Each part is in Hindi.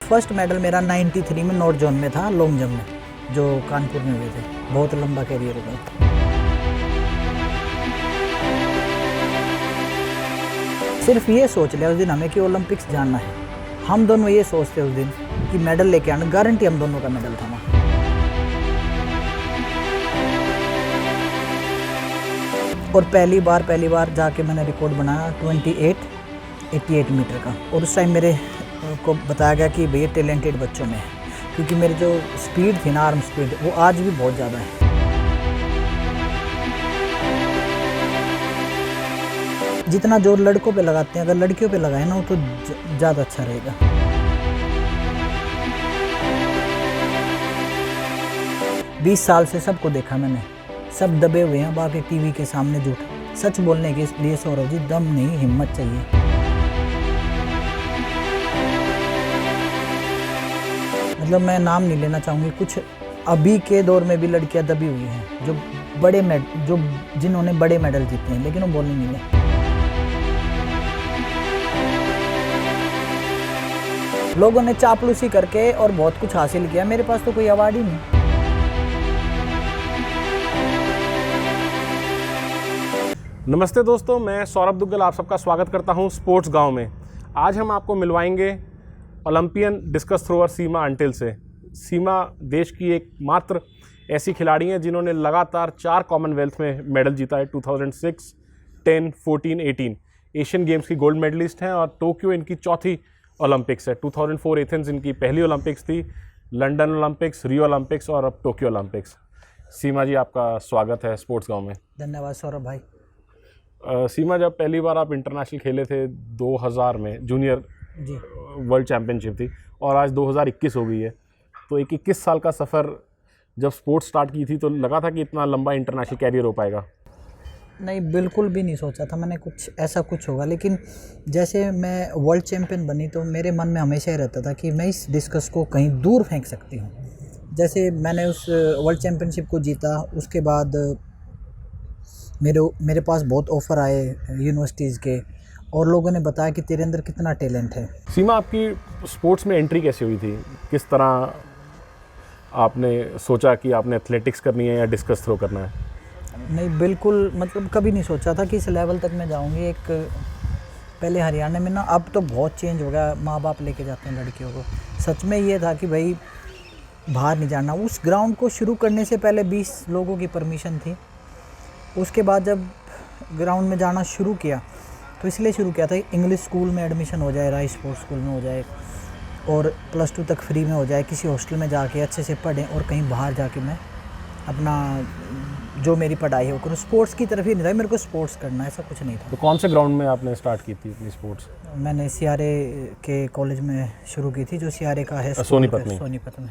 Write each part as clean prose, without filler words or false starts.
फर्स्ट मेडल मेरा 93 में नॉर्थ जोन में था, लॉन्ग जंप में, जो कानपुर में हुए थे। बहुत लंबा कैरियर हो गया। सिर्फ ये सोच लिया उस दिन हमें कि ओलंपिक्स जाना है। हम दोनों ये सोचते उस दिन कि मेडल लेके आना, गारंटी हम दोनों का मेडल था वहाँ। और पहली बार जाके मैंने रिकॉर्ड बनाया 88 मीटर का। और उस टाइम मेरे को बताया गया कि भैया टैलेंटेड बच्चों में है, क्योंकि मेरी जो स्पीड थी ना, आर्म स्पीड, वो आज भी बहुत ज़्यादा है। जितना जोर लड़कों पे लगाते हैं, अगर लड़कियों पे लगाए ना तो ज़्यादा अच्छा रहेगा। बीस साल से सबको देखा मैंने, सब दबे हुए हैं बाकी टीवी के सामने झूठ। सच बोलने के लिए सौरभ जी दम नहीं, हिम्मत चाहिए। मतलब मैं नाम नहीं लेना चाहूँगी, कुछ अभी के दौर में भी लड़कियां दबी हुई हैं जो जिन्होंने बड़े मेडल जीते हैं, लेकिन वो बोलने नहीं मिले। लोगों ने चापलूसी करके और बहुत कुछ हासिल किया, मेरे पास तो कोई अवार्ड ही नहीं। नमस्ते दोस्तों, मैं सौरभ दुग्गल आप सबका स्वागत करता हूं स्पोर्ट्स गांव में। आज हम आपको मिलवाएंगे ओलंपियन डिस्कस थ्रोअर सीमा अंटिल से। सीमा देश की एक मात्र ऐसी खिलाड़ी हैं जिन्होंने लगातार 4 कॉमनवेल्थ में मेडल जीता है। 2006, 10, 14, 18 एशियन गेम्स की गोल्ड मेडलिस्ट हैं और टोक्यो इनकी चौथी ओलंपिक्स है। 2004 एथेंस इनकी पहली ओलंपिक्स थी, लंदन ओलंपिक्स, रियो ओलंपिक्स और अब टोक्यो ओलंपिक्स। सीमा जी, आपका स्वागत है स्पोर्ट्स गांव में। धन्यवाद सौरभ भाई। सीमा, जब पहली बार आप इंटरनेशनल खेले थे 2000 में, जूनियर जी वर्ल्ड चैम्पियनशिप थी, और आज 2021 हो गई है, तो एक 21 साल का सफ़र जब स्पोर्ट्स स्टार्ट की थी तो लगा था कि इतना लंबा इंटरनेशनल कैरियर हो पाएगा? नहीं, बिल्कुल भी नहीं सोचा था मैंने कुछ ऐसा कुछ होगा। लेकिन जैसे मैं वर्ल्ड चैम्पियन बनी तो मेरे मन में हमेशा ही रहता था कि मैं इस डिस्कस को कहीं दूर फेंक सकती हूँ। जैसे मैंने उस वर्ल्ड चैम्पियनशिप को जीता, उसके बाद मेरे पास बहुत ऑफ़र आए यूनिवर्सिटीज़ के, और लोगों ने बताया कि तेरे अंदर कितना टैलेंट है। सीमा, आपकी स्पोर्ट्स में एंट्री कैसे हुई थी? किस तरह आपने सोचा कि आपने एथलेटिक्स करनी है या डिस्कस थ्रो करना है? नहीं, बिल्कुल मतलब कभी नहीं सोचा था कि इस लेवल तक मैं जाऊंगी। एक पहले हरियाणा में ना, अब तो बहुत चेंज हो गया, माँ बाप लेके जाते हैं लड़कियों को। सच में ये था कि भाई बाहर नहीं जाना। उस ग्राउंड को शुरू करने से पहले 20 लोगों की परमिशन थी। उसके बाद जब ग्राउंड में जाना शुरू किया तो इसलिए शुरू किया था इंग्लिश स्कूल में एडमिशन हो जाए, राइस स्पोर्ट्स स्कूल में हो जाए, और +2 तक फ्री में हो जाए, किसी हॉस्टल में जाके अच्छे से पढ़ें और कहीं बाहर जाके मैं अपना जो मेरी पढ़ाई है वो करूँ। स्पोर्ट्स की तरफ ही नहीं था, मेरे को स्पोर्ट्स करना, ऐसा कुछ नहीं था। तो कौन से ग्राउंड में आपने स्टार्ट की थी अपनी स्पोर्ट्स? मैंने सीआरए के कॉलेज में शुरू की थी, जो सीआरए का है सोनीपत में।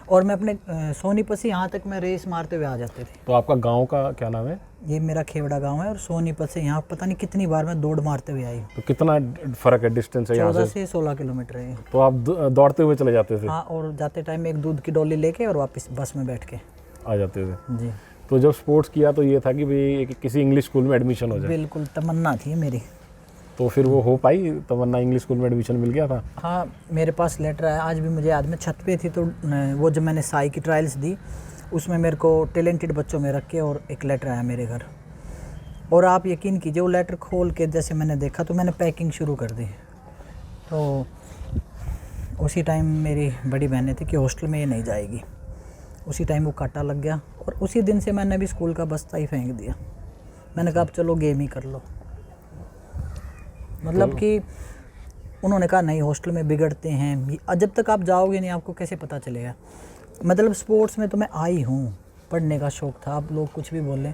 और मैं अपने सोनीपत से यहाँ तक मैं रेस मारते हुए आ जाते थे। तो आपका गांव का क्या नाम है? ये मेरा खेवड़ा गांव है, और सोनीपत से यहाँ पता नहीं कितनी बार मैं दौड़ मारते हुए आई। तो कितना फ़र्क है, डिस्टेंस है यहाँ से? 14 से 16 किलोमीटर है। तो आप दौड़ते हुए चले जाते थे? हाँ, और जाते टाइम एक दूध की डोली लेके और वापस बस में बैठ के आ जाते थे जी। तो जब स्पोर्ट्स किया तो ये था कि भाई किसी इंग्लिश स्कूल में एडमिशन हो जाए? बिल्कुल तमन्ना थी मेरी। तो फिर वो हो पाई तमन्ना? इंग्लिश स्कूल में एडमिशन मिल गया था? हाँ, मेरे पास लेटर आया, आज भी मुझे याद। में छत पे थी तो वो जब मैंने साई की ट्रायल्स दी, उसमें मेरे को टैलेंटेड बच्चों में रख के और एक लेटर आया मेरे घर। और आप यकीन कीजिए, वो लेटर खोल के जैसे मैंने देखा तो मैंने पैकिंग शुरू कर दी। तो उसी टाइम मेरी बड़ी बहनें थी कि हॉस्टल में ये नहीं जाएगी। उसी टाइम वो कांटा लग गया, और उसी दिन से मैंने भी स्कूल का बस्ता ही फेंक दिया। मैंने कहा अब चलो गेम ही कर लो। मतलब कि उन्होंने कहा नहीं, हॉस्टल में बिगड़ते हैं, जब तक आप जाओगे नहीं आपको कैसे पता चलेगा। मतलब स्पोर्ट्स में तो मैं आई हूँ, पढ़ने का शौक़ था, आप लोग कुछ भी बोलें।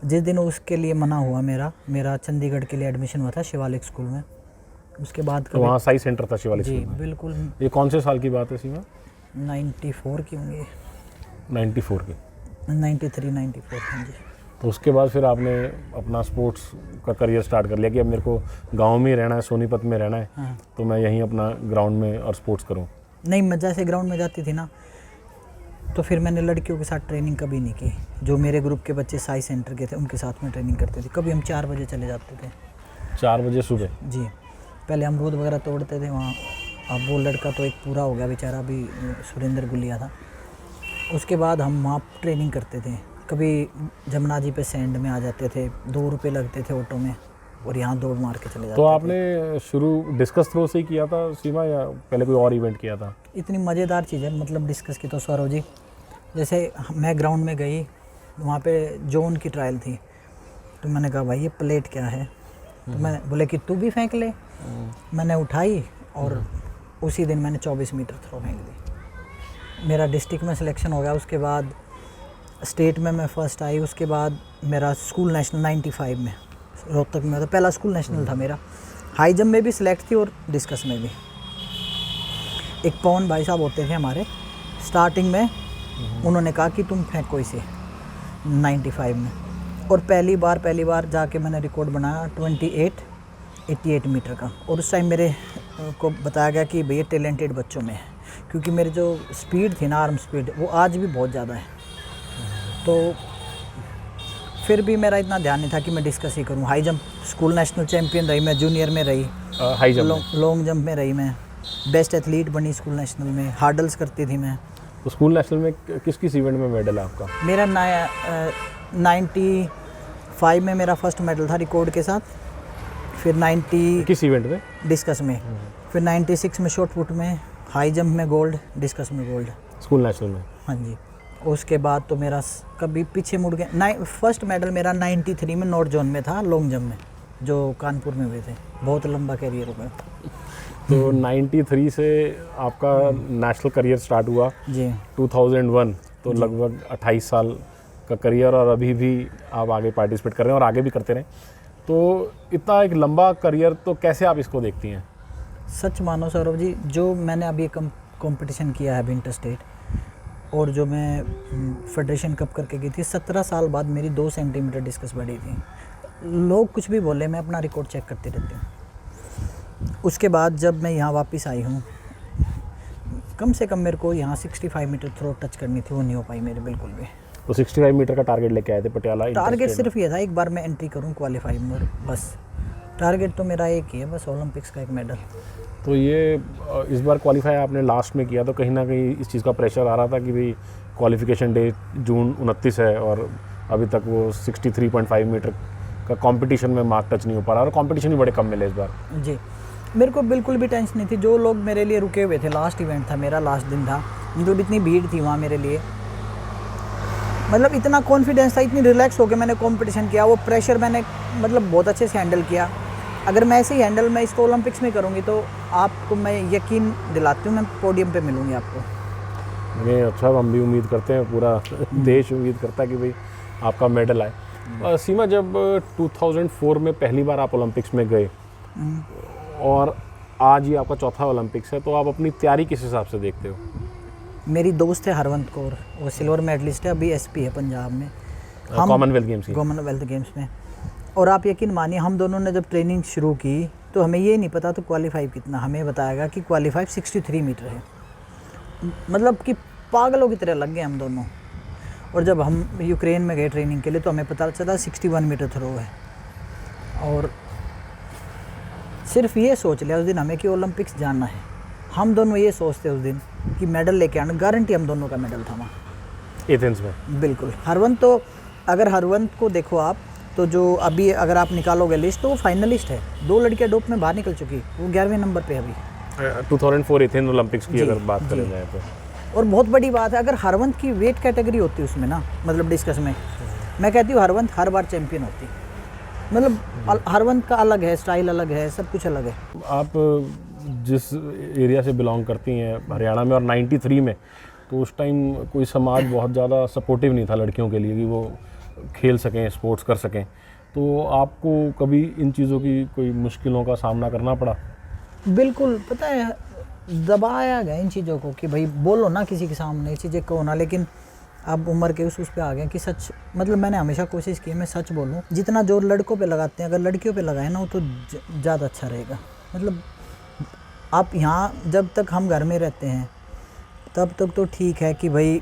जिस दिन उसके लिए मना हुआ, मेरा चंडीगढ़ के लिए एडमिशन हुआ था शिवालिक स्कूल में, उसके बाद तो वहाँ साई सेंटर था शिवालिक जी स्कूल में? बिल्कुल। ये कौन से साल की बात है सीमा? 94 की होंगी। 94 की? 93, 94, हाँ जी। तो उसके बाद फिर आपने अपना स्पोर्ट्स का करियर स्टार्ट कर लिया कि अब मेरे को गांव में ही रहना है, सोनीपत में रहना है। हाँ। तो मैं यहीं अपना ग्राउंड में और स्पोर्ट्स करूं? नहीं, मैं जैसे ग्राउंड में जाती थी ना, तो फिर मैंने लड़कियों के साथ ट्रेनिंग कभी नहीं की। जो मेरे ग्रुप के बच्चे साई सेंटर के थे उनके साथ में ट्रेनिंग करते थे। कभी हम 4 बजे चले जाते थे। 4 बजे सुबह? जी, पहले अमरूद वगैरह तोड़ते थे वहाँ अब वो लड़का तो एक पूरा हो गया बेचारा, अभी सुरेंद्र गुलिया था। उसके बाद हम वहाँ ट्रेनिंग करते थे, कभी जमुना जी पे सैंड में आ जाते थे, 2 रुपये लगते थे ऑटो में और यहाँ दौड़ मार के चले जाते तो थे। आपने शुरू डिस्कस थ्रो से ही किया था सीमा, या पहले कोई और इवेंट किया था? इतनी मज़ेदार चीज़ है मतलब डिस्कस की तो सौरव जी, जैसे मैं ग्राउंड में गई, वहाँ पे जोन की ट्रायल थी, तो मैंने कहा भाई ये प्लेट क्या है, तो मैं बोले कि तू भी फेंक ले। मैंने उठाई और उसी दिन मैंने 24 मीटर थ्रो फेंक दी। मेरा डिस्ट्रिक्ट में सिलेक्शन हो गया, उसके बाद स्टेट में मैं फर्स्ट आई, उसके बाद मेरा स्कूल नेशनल 95 में रोहतक में था, पहला स्कूल नेशनल था मेरा। हाई जंप में भी सिलेक्ट थी और डिस्कस में भी। एक पवन भाई साहब होते थे हमारे, स्टार्टिंग में उन्होंने कहा कि तुम फेंको इसे 95 में, और पहली बार जाके मैंने रिकॉर्ड बनाया 88 मीटर का। और उस टाइम मेरे को बताया गया कि भैया टैलेंटेड बच्चों में है, क्योंकि मेरी जो स्पीड थी ना, आर्म स्पीड, वो आज भी बहुत ज़्यादा है। तो फिर भी मेरा इतना ध्यान नहीं था कि मैं डिस्कस ही करूँ। High jump school national champion रही मैं, जूनियर में रही, हाई जंप लॉन्ग जंप में रही मैं, बेस्ट एथलीट बनी स्कूल नेशनल में, हार्डल्स करती थी मैं। तो स्कूल नेशनल में किस किस इवेंट में मेडल है आपका? मेरा 95 में मेरा फर्स्ट मेडल था रिकॉर्ड के साथ, फिर 90 किस इवेंट में? डिस्कस में, फिर 96 में शॉर्ट पुट में, हाई जंप में गोल्ड, डिस्कस में गोल्ड, स्कूल नेशनल में। हाँ जी। उसके बाद तो मेरा कभी पीछे मुड़ गया। फर्स्ट मेडल मेरा 93 में नॉर्थ जोन में था, लॉन्ग जंप में, जो कानपुर में हुए थे। बहुत लंबा कैरियर हो गया। तो 93 से आपका नेशनल करियर स्टार्ट हुआ जी। 2001, तो लगभग 28 साल का करियर, और अभी भी आप आगे पार्टिसिपेट कर रहे हैं और आगे भी करते रहें। तो इतना एक लंबा करियर, तो कैसे आप इसको देखती हैं? सच मानो सौरभ जी, जो मैंने अभी कंपटीशन किया है विंटर स्टेट, और जो मैं फेडरेशन कप करके गई थी, 17 साल बाद मेरी 2 सेंटीमीटर डिस्कस बढ़ी थी। लोग कुछ भी बोले, मैं अपना रिकॉर्ड चेक करती रहती हूँ। उसके बाद जब मैं यहाँ वापस आई हूँ, कम से कम मेरे को यहाँ 65 मीटर थ्रो टच करनी थी, वो नहीं हो पाई मेरे बिल्कुल भी। तो 65 मीटर का टारगेट लेके आए थे पटियाला? टारगेट सिर्फ ये था, एक बार मैं एंट्री करूँ क्वालिफाई में, बस। टारगेट तो मेरा एक ही है, बस ओलंपिक्स का एक मेडल। तो ये इस बार क्वालिफाई आपने लास्ट में किया, तो कहीं ना कहीं इस चीज़ का प्रेशर आ रहा था कि भाई क्वालिफिकेशन डेट जून 29 है और अभी तक वो 63.5 मीटर का कंपटीशन में मार्क टच नहीं हो पा रहा, और कंपटीशन भी बड़े कम मिले इस बार? जी, मेरे को बिल्कुल भी टेंशन नहीं थी। जो लोग मेरे लिए रुके हुए थे, लास्ट इवेंट था मेरा, लास्ट दिन था, मतलब इतनी भीड़ थी वहाँ मेरे लिए, मतलब इतना कॉन्फिडेंस था, इतनी रिलैक्स होकर मैंने कंपटीशन किया। वो प्रेशर मैंने मतलब बहुत अच्छे से हैंडल किया। अगर मैं ऐसे ही हैंडल मैं इसको ओलंपिक्स में करूँगी तो आपको मैं यकीन दिलाती हूँ, मैं पोडियम पे मिलूँगी आपको। नहीं, अच्छा, हम भी उम्मीद करते हैं, पूरा देश उम्मीद करता है कि भाई आपका मेडल आए। सीमा, जब 2004 में पहली बार आप ओलंपिक्स में गए और आज ये आपका चौथा ओलंपिक्स है, तो आप अपनी तैयारी किस हिसाब से देखते हो? मेरी दोस्त है हरवंत कौर, वो सिल्वर मेडलिस्ट है, अभी एसपी है पंजाब में, हम कॉमनवेल्थ गेम्स की। कॉमनवेल्थ गेम्स में। और आप यकीन मानिए, हम दोनों ने जब ट्रेनिंग शुरू की तो हमें ये नहीं पता तो क्वालिफाई कितना, हमें बताया कि क्वालिफाई 63 मीटर है। मतलब कि पागलों की तरह लग गए हम दोनों। और जब हम यूक्रेन में गए ट्रेनिंग के लिए तो हमें पता चला 61 मीटर थ्रो है। और सिर्फ ये सोच लिया उस दिन हमें कि ओलंपिक्स जाना है। हम दोनों ये सोचते उस दिन कि मेडल लेके आना, गारंटी हम दोनों का मेडल था वहाँ एथेंस में। बिल्कुल। हरवंत तो, अगर हरवंत को देखो आप, तो जो अभी अगर आप निकालोगे लिस्ट तो वो फाइनलिस्ट है। 2 लड़कियां डोप में बाहर निकल चुकी, वो 11वें नंबर पे अभी। 2004 एथेंस ओलंपिक्स की अगर बात करें जाए तो, और बहुत बड़ी बात है, अगर हरवंत की वेट कैटेगरी होती उसमें ना, मतलब डिस्कस में, मैं कहती हूँ हरवंत हर बार चैंपियन होती। मतलब हरवंत का अलग है, स्टाइल अलग है, सब कुछ अलग है। आप जिस एरिया से बिलोंग करती हैं हरियाणा में, और 93 में, तो उस टाइम कोई समाज बहुत ज़्यादा सपोर्टिव नहीं था लड़कियों के लिए कि वो खेल सकें, स्पोर्ट्स कर सकें। तो आपको कभी इन चीज़ों की कोई मुश्किलों का सामना करना पड़ा? बिल्कुल, पता है, दबाया गया इन चीज़ों को कि भाई बोलो ना किसी के सामने, ये चीज़ें कहो ना। लेकिन अब उम्र के उस पे आ गए कि सच, मतलब मैंने हमेशा कोशिश की है मैं सच बोलूँ। जितना जोर लड़कों पे लगाते हैं, अगर लड़कियों पे लगाए ना, वो तो ज़्यादा अच्छा रहेगा। मतलब आप यहाँ जब तक हम घर में रहते हैं तब तक तो ठीक है कि भाई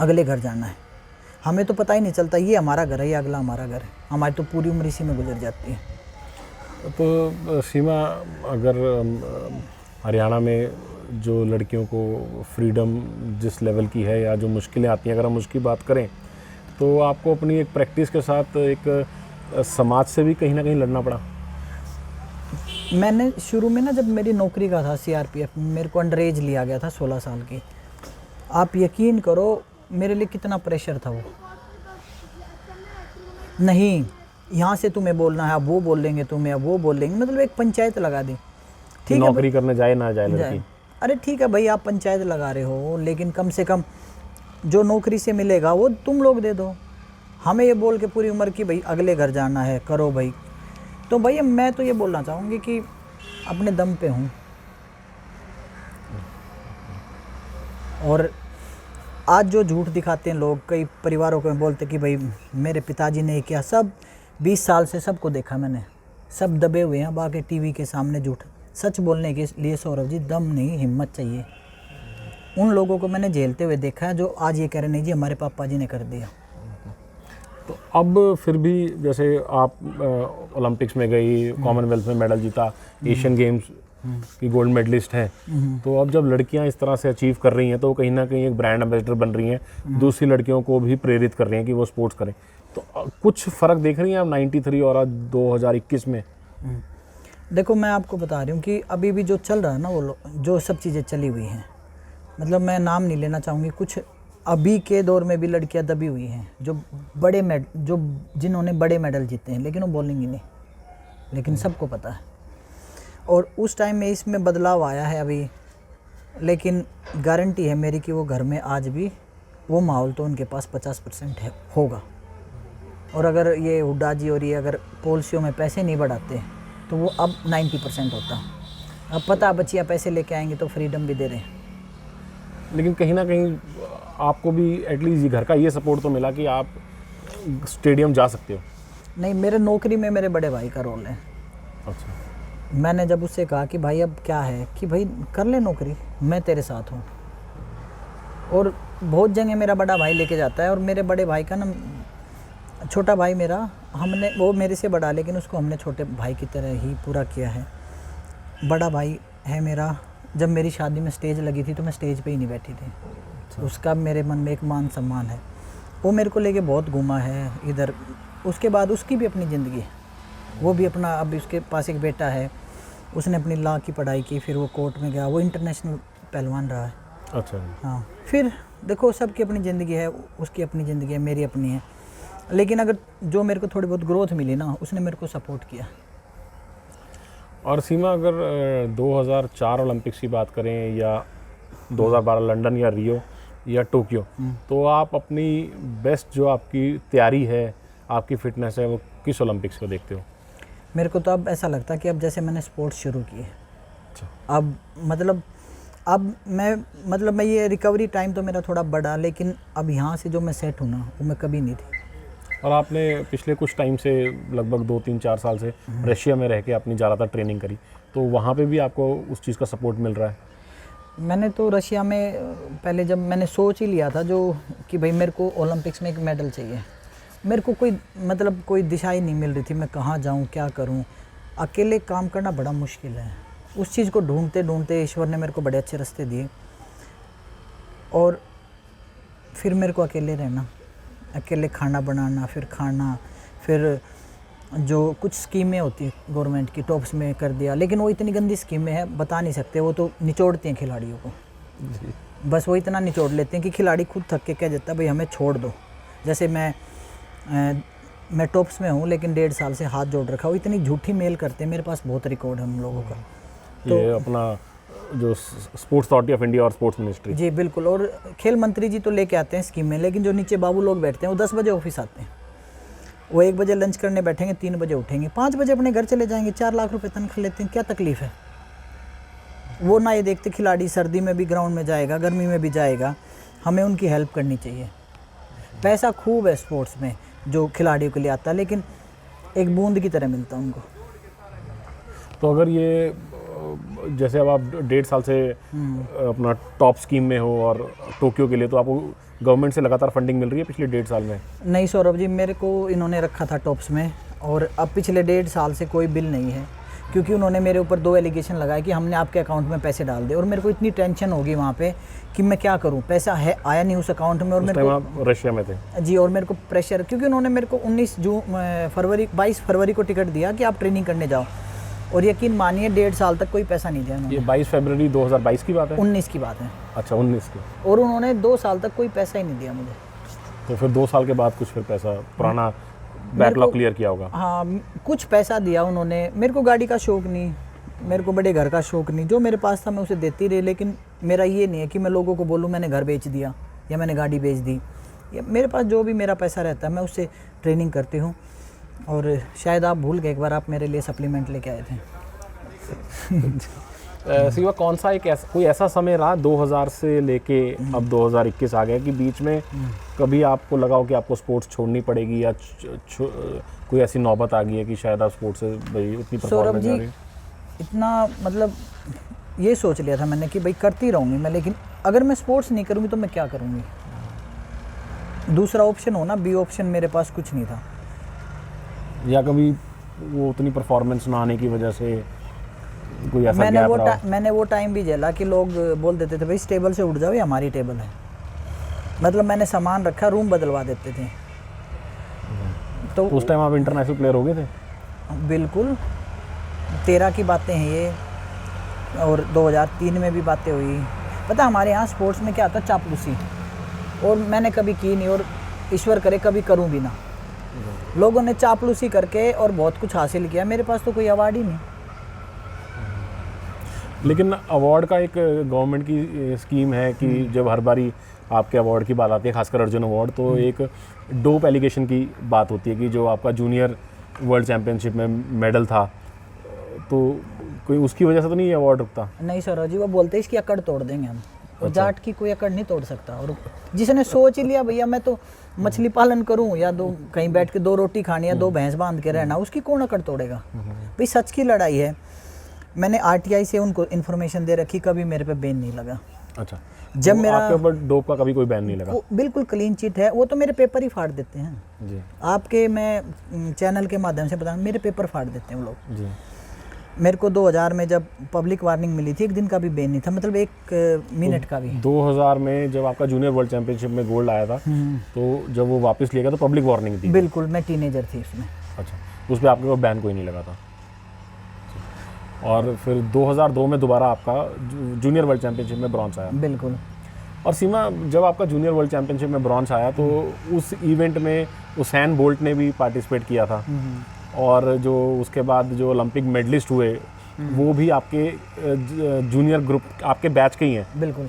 अगले घर जाना है, हमें तो पता ही नहीं चलता ये हमारा घर है या अगला हमारा घर है। हमारी तो पूरी उम्र इसी में गुजर जाती है। तो सीमा, अगर हरियाणा में जो लड़कियों को फ्रीडम जिस लेवल की है या जो मुश्किलें आती हैं, अगर हम उसकी बात करें तो आपको अपनी एक प्रैक्टिस के साथ एक समाज से भी कहीं ना कहीं लड़ना पड़ा। मैंने शुरू में ना, जब मेरी नौकरी का था सीआरपीएफ, मेरे को अंडर एज लिया गया था 16 साल की। आप यकीन करो मेरे लिए कितना प्रेशर था वो। नहीं, यहाँ से तुम्हें बोलना है, अब वो बोलेंगे तुम्हें, अब वो बोलेंगे, मतलब एक पंचायत लगा दी। ठीक है, नौकरी करने जाए ना जाए लड़की। अरे ठीक है भाई, आप पंचायत लगा रहे हो, लेकिन कम से कम जो नौकरी से मिलेगा वो तुम लोग दे दो। हमें ये बोल के पूरी उम्र की भाई अगले घर जाना है, करो भाई। तो भाई मैं तो ये बोलना चाहूँगी कि अपने दम पे हूँ। और आज जो झूठ दिखाते हैं लोग, कई परिवारों को बोलते कि भाई मेरे पिताजी ने किया, सब 20 साल से सबको देखा मैंने, सब दबे हुए हैं बाकी टीवी के सामने झूठ। सच बोलने के लिए सौरभ जी दम नहीं, हिम्मत चाहिए। उन लोगों को मैंने झेलते हुए देखा है जो आज ये कह रहे नहीं जी हमारे पापा जी ने कर दिया। तो अब फिर भी जैसे आप ओलंपिक्स में गई, कॉमनवेल्थ में मेडल जीता, एशियन गेम्स की गोल्ड मेडलिस्ट हैं, तो अब जब लड़कियां इस तरह से अचीव कर रही हैं तो कहीं ना कहीं एक ब्रांड एम्बेसडर बन रही हैं, दूसरी लड़कियों को भी प्रेरित कर रही हैं कि वो स्पोर्ट्स करें। तो कुछ फ़र्क देख रही हैं आप 93 और आज 2021 में? देखो मैं आपको बता रही हूँ कि अभी भी जो चल रहा है ना, वो जो सब चीज़ें चली हुई हैं, मतलब मैं नाम नहीं लेना चाहूँगी, कुछ अभी के दौर में भी लड़कियां दबी हुई हैं जो जिन्होंने बड़े मेडल जीते हैं, लेकिन वो बोलेंगी नहीं, लेकिन सबको पता है। और उस टाइम में इसमें बदलाव आया है अभी, लेकिन गारंटी है मेरी कि वो घर में आज भी वो माहौल तो उनके पास 50% है, होगा। और अगर ये हुड्डा जी और ये अगर पॉलिसियों में पैसे नहीं बढ़ाते तो वो अब 90% होता। अब पता बच्चियाँ पैसे लेके आएंगे तो फ्रीडम भी दे रहे हैं। लेकिन कहीं ना कहीं आपको भी एटलीस्ट घर का ये सपोर्ट तो मिला कि आप स्टेडियम जा सकते हो। नहीं, मेरे नौकरी में मेरे बड़े भाई का रोल है। अच्छा। मैंने जब उससे कहा कि भाई अब क्या है कि भाई कर ले नौकरी, मैं तेरे साथ हूँ। और बहुत जगह मेरा बड़ा भाई लेके जाता है। और मेरे बड़े भाई का ना, छोटा भाई मेरा, हमने, वो मेरे से बड़ा लेकिन उसको हमने छोटे भाई की तरह ही पूरा किया है। बड़ा भाई है मेरा। जब मेरी शादी में स्टेज लगी थी तो मैं स्टेज पे ही नहीं बैठी थी। उसका मेरे मन में एक मान सम्मान है। वो मेरे को लेके बहुत घूमा है इधर। उसके बाद उसकी भी अपनी ज़िंदगी है, वो भी अपना, अब उसके पास एक बेटा है, उसने अपनी लॉ की पढ़ाई की, फिर वो कोर्ट में गया, वो इंटरनेशनल पहलवान रहा है। अच्छा। हाँ, फिर देखो सबकी अपनी ज़िंदगी है, उसकी अपनी ज़िंदगी है, मेरी अपनी है। लेकिन अगर जो मेरे को थोड़ी बहुत ग्रोथ मिली ना, उसने मेरे को सपोर्ट किया। और सीमा, अगर 2004 ओलंपिक्स की बात करें या 2012 लंदन या रियो या टोक्यो, तो आप अपनी बेस्ट जो आपकी तैयारी है, आपकी फिटनेस है, वो किस ओलंपिक्स को देखते हो? मेरे को तो अब ऐसा लगता है कि अब जैसे मैंने स्पोर्ट्स शुरू किए, अच्छा, अब मैं ये रिकवरी टाइम तो मेरा थोड़ा बढ़ा, लेकिन अब यहाँ से जो मैं सेट हूँ ना, वो मैं कभी नहीं थी। और आपने पिछले कुछ टाइम से लगभग 2-3-4 साल से रशिया में रह के अपनी ज़्यादातर ट्रेनिंग करी, तो वहाँ पे भी आपको उस चीज़ का सपोर्ट मिल रहा है? मैंने तो रशिया में पहले जब मैंने सोच ही लिया था जो कि भाई मेरे को ओलंपिक्स में एक मेडल चाहिए, मेरे को कोई दिशा ही नहीं मिल रही थी, मैं कहाँ जाऊँ, क्या करूँ। अकेले काम करना बड़ा मुश्किल है। उस चीज़ को ढूंढते ढूंढते ईश्वर ने मेरे को बड़े अच्छे रास्ते दिए। और फिर मेरे को अकेले रहना, अकेले खाना बनाना, फिर जो कुछ स्कीमें होती है गवर्नमेंट की, टॉप्स में कर दिया, लेकिन वो इतनी गंदी स्कीमें हैं, बता नहीं सकते। वो तो निचोड़ते हैं खिलाड़ियों को, बस वो इतना निचोड़ लेते हैं कि खिलाड़ी खुद थक के कह देता है भाई हमें छोड़ दो। जैसे मैं टॉप्स में हूँ लेकिन 1.5 साल से हाथ जोड़ रखा, वो इतनी झूठी मेल करते हैं। मेरे पास बहुत रिकॉर्ड है हम लोगों का। तो ये अपना जो स्पोर्ट्स अथॉरिटी ऑफ इंडिया और स्पोर्ट्स मिनिस्ट्री, जी बिल्कुल। और खेल मंत्री जी तो लेके आते हैं स्कीमें, लेकिन जो नीचे बाबू लोग बैठते हैं वो 10 बजे ऑफिस आते हैं, वो 1 बजे लंच करने बैठेंगे, 3 बजे उठेंगे, 5 बजे अपने घर चले जाएंगे, 4 लाख रुपए तनख्वाह लेते हैं। क्या तकलीफ है? वो ना ये देखते खिलाड़ी सर्दी में भी ग्राउंड में जाएगा, गर्मी में भी जाएगा, हमें उनकी हेल्प करनी चाहिए। पैसा खूब है स्पोर्ट्स में जो खिलाड़ियों के लिए आता है, लेकिन एक बूंद की तरह मिलता है उनको। तो अगर ये जैसे अब आप 1.5 साल से अपना टॉप स्कीम में हो और टोक्यो के लिए, तो आपको गवर्नमेंट से लगातार फंडिंग मिल रही है पिछले 1.5 साल में? नहीं सौरभ जी, मेरे को इन्होंने रखा था टॉप्स में, और अब पिछले 1.5 साल से कोई बिल नहीं है। क्योंकि उन्होंने मेरे ऊपर 2 एलिगेशन लगाए कि हमने आपके अकाउंट में पैसे डाल दिए, और मेरे को इतनी टेंशन होगी वहाँ पे कि मैं क्या करूँ, पैसा है आया नहीं उस अकाउंट में, और उस मेरे टाइम को आप रशिया में थे। जी, और मेरे को प्रेशर, क्योंकि उन्होंने मेरे को 22 फरवरी को टिकट दिया कि आप ट्रेनिंग करने जाओ, और यकीन मानिए 1.5 साल तक कोई पैसा नहीं दिया ये उन्होंने। 22 फरवरी 2022 की बात है? 19 की बात है। अच्छा, 19 की। और उन्होंने 2 साल तक कोई पैसा ही नहीं दिया मुझे। तो फिर 2 साल के बाद कुछ फिर पैसा पुराना बैकलॉग क्लियर किया होगा? हाँ, कुछ पैसा दिया उन्होंने। मेरे को गाड़ी का शौक़ नहीं, मेरे को बड़े घर का शौक़ नहीं, जो मेरे पास था मैं उसे देती रही, लेकिन मेरा ये नहीं है कि मैं लोगों को बोलूँ मैंने घर बेच दिया या मैंने गाड़ी बेच दी। या मेरे पास जो भी मेरा पैसा रहता है मैं उससे ट्रेनिंग करती हूँ। और शायद आप भूल गए, एक बार आप मेरे लिए सप्लीमेंट लेके आए थे। सिवा कौन सा कोई ऐसा समय रहा 2000 से लेके अब 2021 आ गया कि बीच में कभी आपको लगा हो कि आपको स्पोर्ट्स छोड़नी पड़ेगी, या कोई ऐसी नौबत आ गई है कि शायद आप स्पोर्ट्स से भाई उतनी परफॉर्मेंस सौरभ जी, इतना मतलब ये सोच लिया था मैंने कि भाई करती रहूँगी मैं, लेकिन अगर मैं स्पोर्ट्स नहीं करूँगी तो मैं क्या करूँगी। दूसरा ऑप्शन हो ना, बी ऑप्शन मेरे पास कुछ नहीं था। या कभी वो उतनी परफॉर्मेंस ना आने की वजह से कोई ऐसा गैप रहा? मैंने वो टाइम भी झेला कि लोग बोल देते थे भाई इस टेबल से उठ जाओ, ये हमारी टेबल है। मतलब मैंने सामान रखा, रूम बदलवा देते थे। तो उस टाइम आप इंटरनेशनल प्लेयर हो गए थे? बिल्कुल, 13 की बातें हैं ये, और 2003 में भी बातें हुई। पता हमारे यहाँ स्पोर्ट्स में क्या आता है, चापलूसी, और मैंने कभी की नहीं, और ईश्वर करे कभी करूँ भी ना। लोगों ने चापलूसी करके और बहुत कुछ हासिल किया, मेरे पास तो कोई अवार्ड ही नहीं। लेकिन अवार्ड का एक गवर्नमेंट की स्कीम है कि जब हर बारी आपके अवार्ड की बात आती है, खासकर अर्जुन अवार्ड, तो एक डोप एलिगेशन की बात होती है कि जो आपका जूनियर वर्ल्ड चैंपियनशिप में मेडल था, तो कोई उसकी वजह से तो नहीं ये अवार्ड रुकता? नहीं सौरभ जी, वो बोलते हैं इसकी अकड़ तोड़ देंगे हम, और जाट की कोई अकड़ नहीं तोड़ सकता। और जिसने सोच ही लिया भैया मैं तो मछली पालन करूं, या कहीं बैठ के 2 रोटी खानी, या 2 भैंस बांध के रहना, उसकी कौन अकड़ तोड़ेगा। भाई सच की लड़ाई है। मैंने आरटीआई से उनको इन्फॉर्मेशन दे रखी, कभी मेरे पे बैन नहीं लगा। अच्छा, जब तो मेरा आपके ऊपर डोप का कभी कोई बैन नहीं लगा? बिल्कुल क्लीन चिट है। वो तो मेरे पेपर ही फाड़ देते हैं जी। आपके, मैं चैनल के माध्यम से बता, मेरे पेपर फाड़ देते हैं वो लोग जी। मेरे को 2000 में जब पब्लिक वार्निंग मिली थी, 1 दिन का भी बैन नहीं था, मतलब 1 मिनट का भी। 2000 में जब आपका जूनियर वर्ल्ड चैंपियनशिप में गोल्ड आया था, तो जब वो वापस लिया गया तो पब्लिक वार्निंग थी? बिल्कुल, मैं टीनेजर थी उसमें। अच्छा, उस पर आपके को बैन कोई नहीं लगा था। और फिर 2002 में दोबारा आपका जूनियर वर्ल्ड चैंपियनशिप में ब्रॉन्ज आया? बिल्कुल। और सीमा, जब आपका जूनियर वर्ल्ड चैंपियनशिप में ब्रॉन्ज आया तो उस इवेंट में उसैन बोल्ट ने भी पार्टिसिपेट किया था, और जो उसके बाद जो ओलंपिक मेडलिस्ट हुए वो भी आपके जूनियर ग्रुप, आपके बैच के ही हैं। बिल्कुल।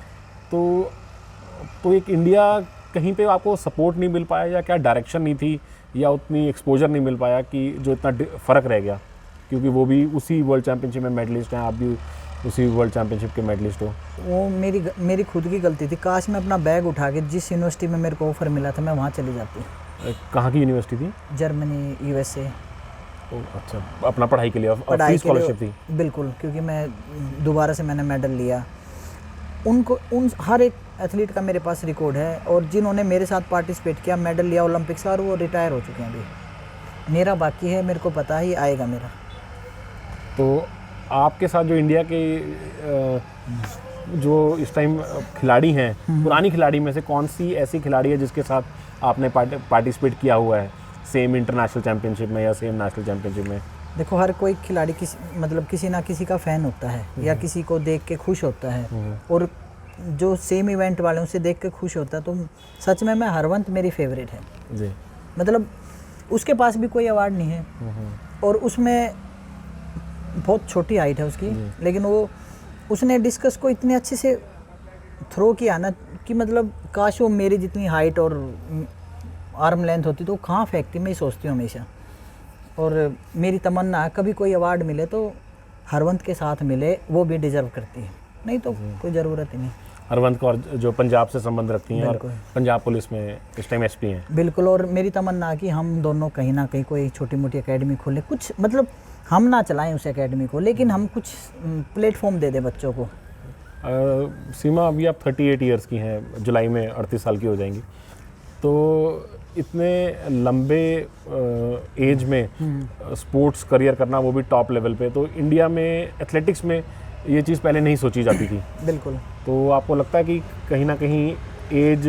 तो एक इंडिया कहीं पे आपको सपोर्ट नहीं मिल पाया, या क्या डायरेक्शन नहीं थी, या उतनी एक्सपोजर नहीं मिल पाया कि जो इतना फ़र्क रह गया? क्योंकि वो भी उसी वर्ल्ड चैंपियनशिप में मेडलिस्ट हैं, आप भी उसी वर्ल्ड चैंपियनशिप के मेडलिस्ट हो। वो मेरी खुद की गलती थी। काश मैं अपना बैग उठा के जिस यूनिवर्सिटी में मेरे को ऑफ़र मिला था मैं वहाँ चली जाती। कहाँ की यूनिवर्सिटी थी? Germany, USA. अच्छा, अपना पढ़ाई के लिए पढ़ाई स्कॉलरशिप थी? बिल्कुल, क्योंकि मैं दोबारा से मैंने मेडल लिया। उन हर एक एथलीट का मेरे पास रिकॉर्ड है, और जिन्होंने मेरे साथ पार्टिसिपेट किया, मेडल लिया ओलंपिक्स का, और वो रिटायर हो चुके हैं अभी। मेरा बाकी है, मेरे को पता ही आएगा मेरा। तो आपके साथ जो इंडिया के जो इस टाइम खिलाड़ी हैं, पुरानी खिलाड़ी में से कौन सी ऐसी खिलाड़ी है जिसके साथ आपने पार्टिसिपेट किया हुआ है, सेम इंटरनेशनल चैंपियनशिप में या सेम नेशनल चैंपियनशिप में? देखो, हर कोई खिलाड़ी किसी ना किसी का फ़ैन होता है, या किसी को देख के खुश होता है, और जो सेम इवेंट वाले उसे देख के खुश होता है। तो सच में मैं हरवंत मेरी फेवरेट है जी। मतलब उसके पास भी कोई अवार्ड नहीं है, और उसमें बहुत छोटी हाइट है उसकी, लेकिन उसने डिस्कस को इतने अच्छे से थ्रो किया ना कि मतलब काश वो मेरी जितनी हाइट और आर्म लेंथ होती तो कहाँ फेंकती, मैं ही सोचती हूँ हमेशा। और मेरी तमन्ना है कभी कोई अवार्ड मिले तो हरवंत के साथ मिले, वो भी डिजर्व करती है, नहीं तो कोई ज़रूरत ही नहीं। हरवंत कौर जो पंजाब से संबंध रखती हैं, और पंजाब पुलिस में इस टाइम एसपी हैं। बिल्कुल, और मेरी तमन्ना है कि हम दोनों कहीं ना कहीं कोई छोटी मोटी एकेडमी खोलें, कुछ मतलब हम ना चलाएं उस एकेडमी को, लेकिन हम कुछ प्लेटफॉर्म दे दें बच्चों को। सीमा, अभी आप 38 ईयर्स की हैं, जुलाई में 38 साल की हो जाएंगी, तो इतने लंबे एज में स्पोर्ट्स करियर करना, वो भी टॉप लेवल पे, तो इंडिया में एथलेटिक्स में ये चीज़ पहले नहीं सोची जाती थी। बिल्कुल। तो आपको लगता है कि कहीं ना कहीं एज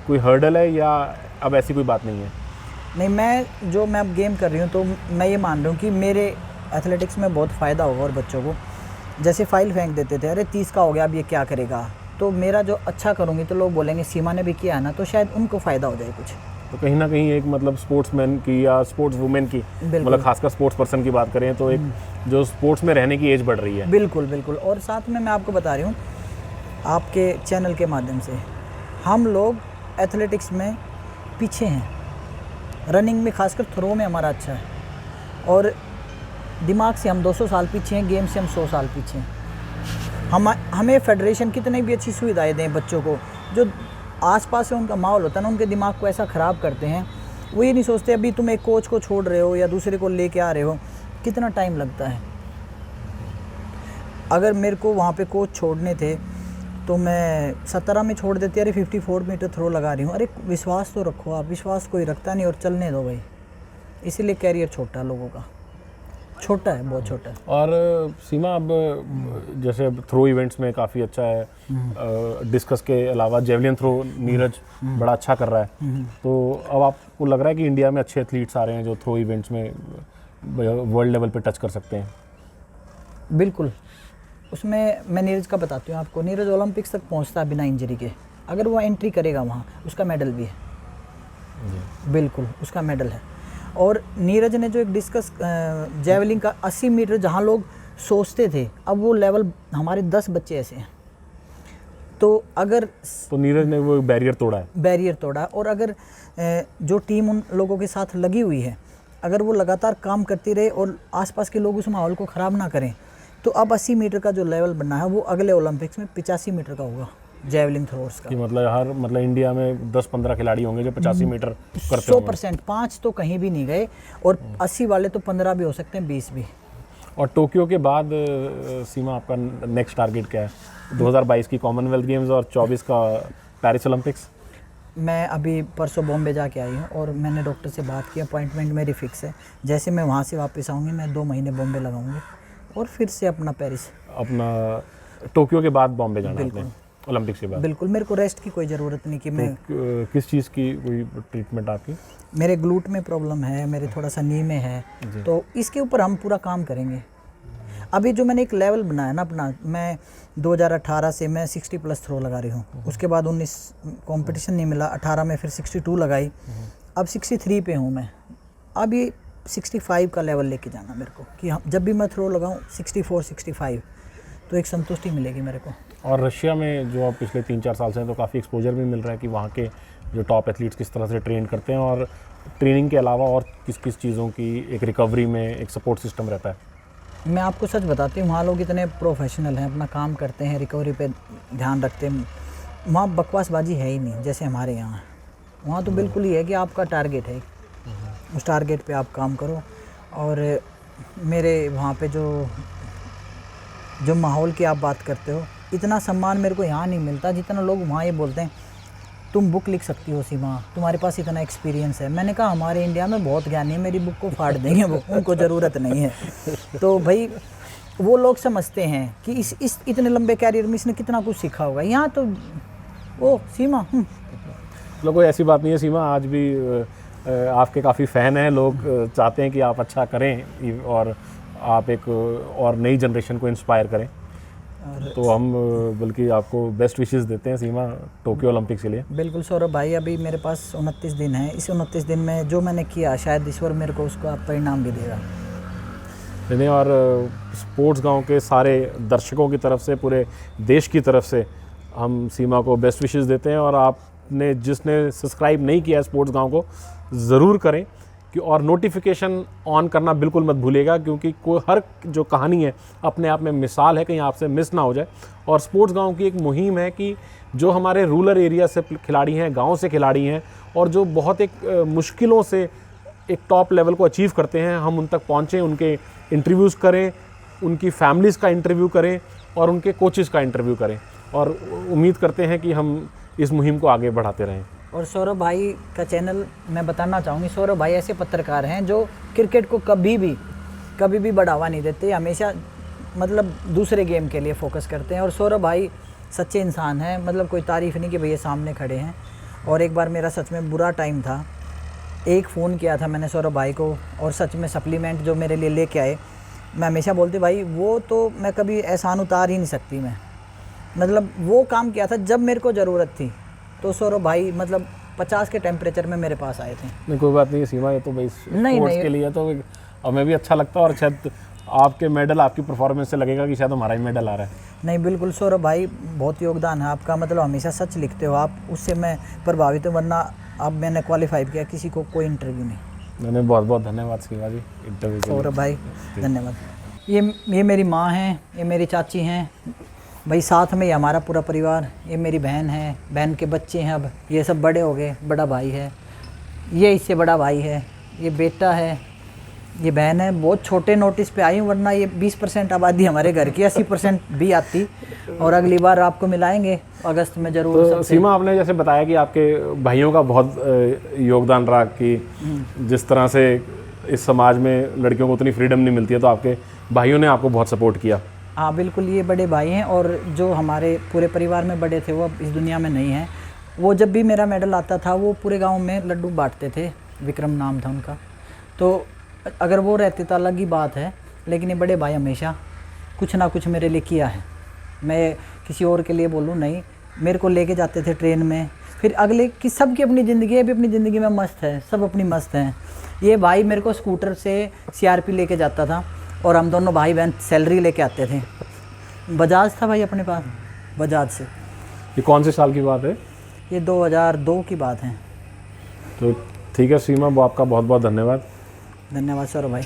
कोई हर्डल है या अब ऐसी कोई बात नहीं है? नहीं, मैं अब गेम कर रही हूँ तो मैं ये मान रहा हूँ कि मेरे एथलेटिक्स में बहुत फ़ायदा होगा। और बच्चों को जैसे फाइल फेंक देते थे, अरे 30 का हो गया अब ये क्या करेगा, तो मेरा जो अच्छा करूँगी तो लोग बोलेंगे सीमा ने भी किया है ना, तो शायद उनको फ़ायदा हो जाए कुछ। तो कहीं ना कहीं एक मतलब स्पोर्ट्समैन की या स्पोर्ट्स वुमेन की, मतलब खासकर स्पोर्ट्स पर्सन की बात करें तो एक जो स्पोर्ट्स में रहने की एज बढ़ रही है। बिल्कुल बिल्कुल। और साथ में मैं आपको बता रही हूँ, आपके चैनल के माध्यम से, हम लोग एथलेटिक्स में पीछे हैं, रनिंग में खासकर थ्रो में हमारा अच्छा है, और दिमाग से हम 200 साल पीछे हैं, गेम से हम 100 साल पीछे हैं। हमें फेडरेशन कितनी भी अच्छी सुविधाएं दें, बच्चों को जो आसपास से उनका माहौल होता है ना, उनके दिमाग को ऐसा ख़राब करते हैं, वो ये नहीं सोचते अभी तुम एक कोच को छोड़ रहे हो या दूसरे को लेके आ रहे हो, कितना टाइम लगता है। अगर मेरे को वहाँ पे कोच छोड़ने थे तो मैं 17 में छोड़ देती, अरे 54 मीटर थ्रो लगा रही हूँ। अरे विश्वास तो रखो आप, विश्वास कोई रखता नहीं और चलने दो भाई। इसीलिए कैरियर छोटा लोगों का, छोटा है, बहुत छोटा है। और सीमा, अब जैसे थ्रो इवेंट्स में काफ़ी अच्छा है, डिस्कस के अलावा जेवलिन थ्रो नीरज बड़ा अच्छा कर रहा है, तो अब आपको लग रहा है कि इंडिया में अच्छे एथलीट्स आ रहे हैं जो थ्रो इवेंट्स में वर्ल्ड लेवल पे टच कर सकते हैं? बिल्कुल। उसमें मैं नीरज का बताती हूँ आपको। नीरज ओलंपिक्स तक पहुँचता है बिना इंजरी के, अगर वो एंट्री करेगा वहाँ, उसका मेडल भी है। बिल्कुल, उसका मेडल है। और नीरज ने जो एक डिस्कस जेवलिन का 80 मीटर जहाँ लोग सोचते थे, अब वो लेवल हमारे 10 बच्चे ऐसे हैं। तो अगर नीरज ने वो बैरियर तोड़ा है। और अगर जो टीम उन लोगों के साथ लगी हुई है, अगर वो लगातार काम करती रहे और आसपास के लोग उस माहौल को ख़राब ना करें, तो अब 80 मीटर का जो लेवल बनना है वो अगले ओलंपिक्स में 85 मीटर का होगा, जेवलिन थ्रोर्स का। मतलब इंडिया में 10-15 खिलाड़ी होंगे जो 85 मीटर करते 100%। 5 तो कहीं भी नहीं गए, और 80 वाले तो 15 भी हो सकते हैं, 20 भी। और टोक्यो के बाद सीमा आपका नेक्स्ट टारगेट क्या है? 2022 की कॉमनवेल्थ गेम्स और 24 का पेरिस ओलंपिक्स। मैं अभी परसों बॉम्बे जाके आई हूँ और मैंने डॉक्टर से बात की, अपॉइंटमेंट मेरी फिक्स है। जैसे मैं वहाँ से वापस आऊँगी, मैं 2 महीने बॉम्बे लगाऊंगी और फिर से अपना पेरिस, अपना टोक्यो के बाद बॉम्बे जाना है ओलंपिक्स के बाद। बिल्कुल, मेरे को रेस्ट की कोई ज़रूरत नहीं कि मैं किस चीज़ की कोई ट्रीटमेंट आपकी? मेरे ग्लूट में प्रॉब्लम है, मेरे थोड़ा सा नी में है, तो इसके ऊपर हम पूरा काम करेंगे। अभी जो मैंने एक लेवल बनाया ना अपना, मैं 2018 से मैं 60+ थ्रो लगा रही हूँ। उसके बाद 19 कंपटीशन नहीं मिला, 18 में फिर 62 लगाई, अब 63 पे हूँ मैं। अब ये 65 का लेवल लेके जाना मेरे को, कि जब भी मैं थ्रो लगाऊँ 64 65, तो एक संतुष्टि मिलेगी मेरे को। और रशिया में जो आप पिछले 3-4 साल से हैं, तो काफ़ी एक्सपोजर भी मिल रहा है कि वहाँ के जो टॉप एथलीट्स किस तरह से ट्रेन करते हैं, और ट्रेनिंग के अलावा और किस किस चीज़ों की एक रिकवरी में एक सपोर्ट सिस्टम रहता है। मैं आपको सच बताती हूँ, वहाँ लोग इतने प्रोफेशनल हैं, अपना काम करते हैं, रिकवरी पे ध्यान रखते हैं। वहाँ बकवासबाजी है ही नहीं जैसे हमारे यहाँ है। वहाँ तो बिल्कुल ही है कि आपका टारगेट है, उस टारगेट पे आप काम करो। और मेरे वहाँ पे जो माहौल की आप बात करते हो, इतना सम्मान मेरे को यहाँ नहीं मिलता जितना लोग वहाँ ये बोलते हैं, तुम बुक लिख सकती हो सीमा, तुम्हारे पास इतना एक्सपीरियंस है। मैंने कहा हमारे इंडिया में बहुत ज्ञानी है, मेरी बुक को फाड़ देंगे वो, उनको ज़रूरत नहीं है। तो भाई वो लोग समझते हैं कि इस इतने लंबे कैरियर में इसने कितना कुछ सीखा होगा। यहाँ तो ओ सीमा लोग, कोई ऐसी बात नहीं है सीमा, आज भी आपके काफ़ी फ़ैन हैं, लोग चाहते हैं कि आप अच्छा करें और आप एक और नई जनरेशन को इंस्पायर करें। तो हम बल्कि आपको बेस्ट विशेस देते हैं सीमा टोक्यो ओलंपिक्स के लिए। बिल्कुल सौरभ भाई, अभी मेरे पास 29 दिन है। इस 29 दिन में जो मैंने किया, शायद ईश्वर मेरे को उसका परिणाम भी देगा। नहीं, और स्पोर्ट्स गांव के सारे दर्शकों की तरफ से, पूरे देश की तरफ से हम सीमा को बेस्ट विशेस देते हैं। और आपने जिसने सब्सक्राइब नहीं किया है स्पोर्ट्स गांव को, ज़रूर करें कि और नोटिफिकेशन ऑन करना बिल्कुल मत भूलिएगा, क्योंकि कोई हर जो कहानी है अपने आप में मिसाल है, कहीं आपसे मिस ना हो जाए। और स्पोर्ट्स गांव की एक मुहिम है कि जो हमारे रूरल एरिया से खिलाड़ी हैं, गांव से खिलाड़ी हैं, और जो बहुत एक मुश्किलों से एक टॉप लेवल को अचीव करते हैं, हम उन तक पहुँचें, उनके इंटरव्यूज़ करें, उनकी फैमिलीज़ का इंटरव्यू करें और उनके कोचेज़ का इंटरव्यू करें। और उम्मीद करते हैं कि हम इस मुहिम को आगे बढ़ाते रहें। और सौरभ भाई का चैनल मैं बताना चाहूँगी, सौरभ भाई ऐसे पत्रकार हैं जो क्रिकेट को कभी भी बढ़ावा नहीं देते, हमेशा मतलब दूसरे गेम के लिए फोकस करते हैं। और सौरभ भाई सच्चे इंसान हैं, मतलब कोई तारीफ़ नहीं कि भैया सामने खड़े हैं। और एक बार मेरा सच में बुरा टाइम था, एक फ़ोन किया था मैंने सौरभ भाई को, और सच में सप्लीमेंट जो मेरे लिए लेके आए, मैं हमेशा बोलती भाई वो तो मैं कभी एहसान उतार ही नहीं सकती मैं, मतलब वो काम किया था जब मेरे को ज़रूरत थी। तो सौरभ भाई मतलब 50 के टेम्परेचर में मेरे पास आए थे। नहीं कोई बात नहीं सीमा, ये तो भाई नहीं, स्पोर्ट्स के लिए तो हमें भी अच्छा लगता है, और शायद आपके मेडल आपकी परफॉर्मेंस से लगेगा कि शायद हमारा ही मेडल आ रहा है। नहीं बिल्कुल सौरभ भाई, बहुत योगदान है आपका, मतलब हमेशा सच लिखते हो आप, उससे मैं प्रभावित हूँ, वरना अब मैंने क्वालिफाई किया, किसी को कोई इंटरव्यू नहीं। मैंने बहुत बहुत धन्यवाद सीमा जी इंटरव्यू के लिए। सौरभ भाई धन्यवाद। ये मेरी माँ हैं, ये मेरी चाची हैं भाई, साथ में ही हमारा पूरा परिवार, ये मेरी बहन है, बहन के बच्चे हैं, अब ये सब बड़े हो गए, बड़ा भाई है, ये इससे बड़ा भाई है, ये बेटा है, ये बहन है। बहुत छोटे नोटिस पे आई हूँ, वरना ये 20% आबादी हमारे घर की, 80% भी आती। और अगली बार आपको मिलाएंगे अगस्त में ज़रूर। तो सीमा, आपने जैसे बताया कि आपके भाइयों का बहुत योगदान रहा कि जिस तरह से इस समाज में लड़कियों को उतनी फ्रीडम नहीं मिलती है, तो आपके भाइयों ने आपको बहुत सपोर्ट किया। हाँ बिल्कुल, ये बड़े भाई हैं, और जो हमारे पूरे परिवार में बड़े थे वो अब इस दुनिया में नहीं हैं। वो जब भी मेरा मेडल आता था वो पूरे गांव में लड्डू बांटते थे, विक्रम नाम था उनका। तो अगर वो रहते तो अलग ही बात है, लेकिन ये बड़े भाई हमेशा कुछ ना कुछ मेरे लिए किया है। मैं किसी और के लिए बोलूँ नहीं, मेरे को लेके जाते थे ट्रेन में, फिर अगले की सबकी अपनी ज़िंदगी है, भी अपनी ज़िंदगी में मस्त है, सब अपनी मस्त हैं। ये भाई मेरे को स्कूटर से CRP लेके जाता था, और हम दोनों भाई बहन सैलरी लेके आते थे। बजाज था भाई अपने पास, बजाज से। ये कौन से साल की बात है? ये 2002 की बात है। तो ठीक है सीमा, वो आपका बहुत बहुत धन्यवाद। धन्यवाद सौरभ भाई।